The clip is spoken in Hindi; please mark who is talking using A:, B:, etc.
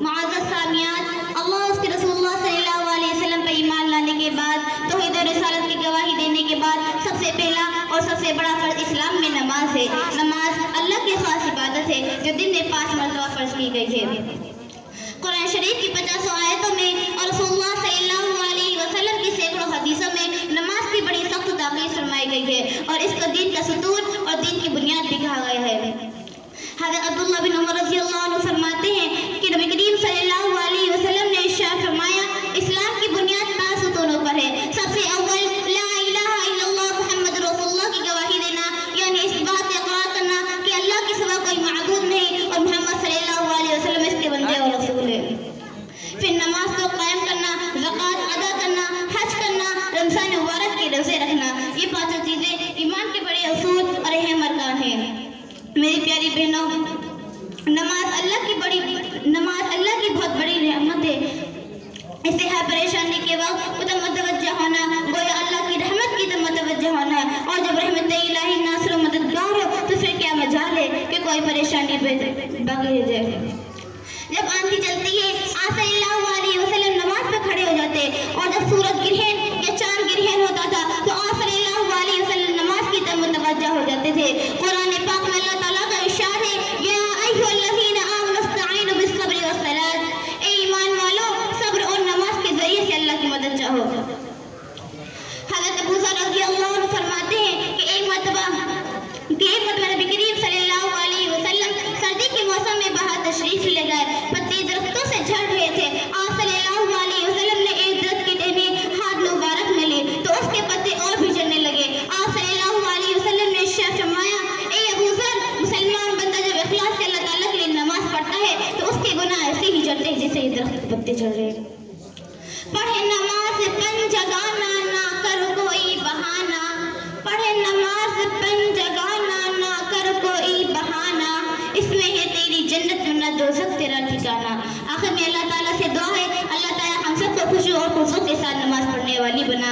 A: मुअज़्ज़ज़ सामियात, अल्लाह उसके रसूलुल्लाह सल्लल्लाहु अलैहि वसल्लम पर ईमान लाने के बाद, तौहीद और रिसालत की गवाही देने के बाद सबसे पहला और सबसे बड़ा फ़र्ज़ इस्लाम में नमाज है। नमाज अल्लाह की ख़ास इबादत है जो दिन में 5 मरतबा फ़र्ज़ की गई है। कुरान शरीफ की 50 आयतों में और रसूलुल्लाह सल्लल्लाहु अलैहि वसल्लम की सैकड़ों हदीसों में नमाज की बड़ी सख्त ताक़ीद फरमाई गई है और इसको दीन का सतून और दीन की बुनियाद भी कहा गया है। हज़रत अब्दुल्लाह बिन उमर रज़ियल्लाहु अन्हु फरमाते हैं कि नबी करीम सल्लल्लाहु अलैहि वसल्लम ने इरशाद फरमाया, इस्लाम की बुनियाद 5 सतूनों पर है। सबसे अव्वल ला इलाहा इल्लल्लाह मुहम्मद रसूलुल्लाह की गवाही देना, यानी इस बात का इक़रार करना कि अल्लाह के सिवा कोई माबूद नहीं और मोहम्मद सल्लल्लाहु अलैहि वसल्लम इसके बंदे और रसूल हैं। फिर नमाज को कायम करना, ज़कात अदा करना, हज करना, रमज़ान मुबारक के रोज़े रखना, ये 5 चीज़ें ईमान के बड़े असूल और अहम अरकान हैं। मेरी प्यारी बहनों, नमाज अल्लाह की बहुत बड़ी रहमत है। इससे हर परेशानी के वक्त उधर मुतवज्जह होना गोया अल्लाह की रहमत की तरफ मुतवज्जह होना है, और जब रहमत इलाही नासिर और मददगार हो तो फिर क्या मजाल है कि कोई परेशानी बाकी रह जाए। जब आंधी चलती है, आप सल्लल्लाहु अलैहि वसल्लम नमाज पर खड़े हो जाते, और जब सूरज ग्रहण या चांद ग्रहण होता था तो आप सल्लल्लाहु अलैहि वसल्लम नमाज की तरफ मुतवज्जह हो जाते थे। कुरान पाक में अल्लाह ताला का इरशाद है, या अय्युहल्लज़ीना आमनु इस्तईनु बिस्सब्रि वस्सलात, ए ईमान वालों सब्र और नमाज के जरिए से अल्लाह की मदद चाहो। हज़रत अबू ज़र रज़ियल्लाहु अन्हु फरमाते हैं कि एक मरतबा नबी करीम सल्लल्लाहु अलैहि वसल्लम सर्दी के मौसम में बाहर तशरीफ ले गए। पत्ते दरख्तों से झड़ रहे थे। आप सल्लल्लाहु अलैहि वसल्लम ने एक दरख्त की टहनी हाथ मुबारक में ली तो उसके पत्ते और भी झड़ने लगे। आप सल्लल्लाहु अलैहि वसल्लम ने इरशाद फरमाया, ए अबू ज़र, मुसलमान बंदा जब इखलास से अल्लाह ताला के लिए नमाज पढ़ता है तो उसके गुनाह ऐसे ही झड़ते हैं जैसे ये दरख्त के पत्ते झड़ रहे हैं। पढ़े नमाज पंजगाना, ना कर कोई बहाना, पढ़े नमाज पंजगाना, ना कर कोई बहाना, इसमें है तेरी जन्नत वरना दोज़ख तेरा ठिकाना। आखिर में अल्लाह ताला से दुआ है, अल्लाह ताला हम सबको खुशी और खुशू के साथ नमाज पढ़ने वाली बना।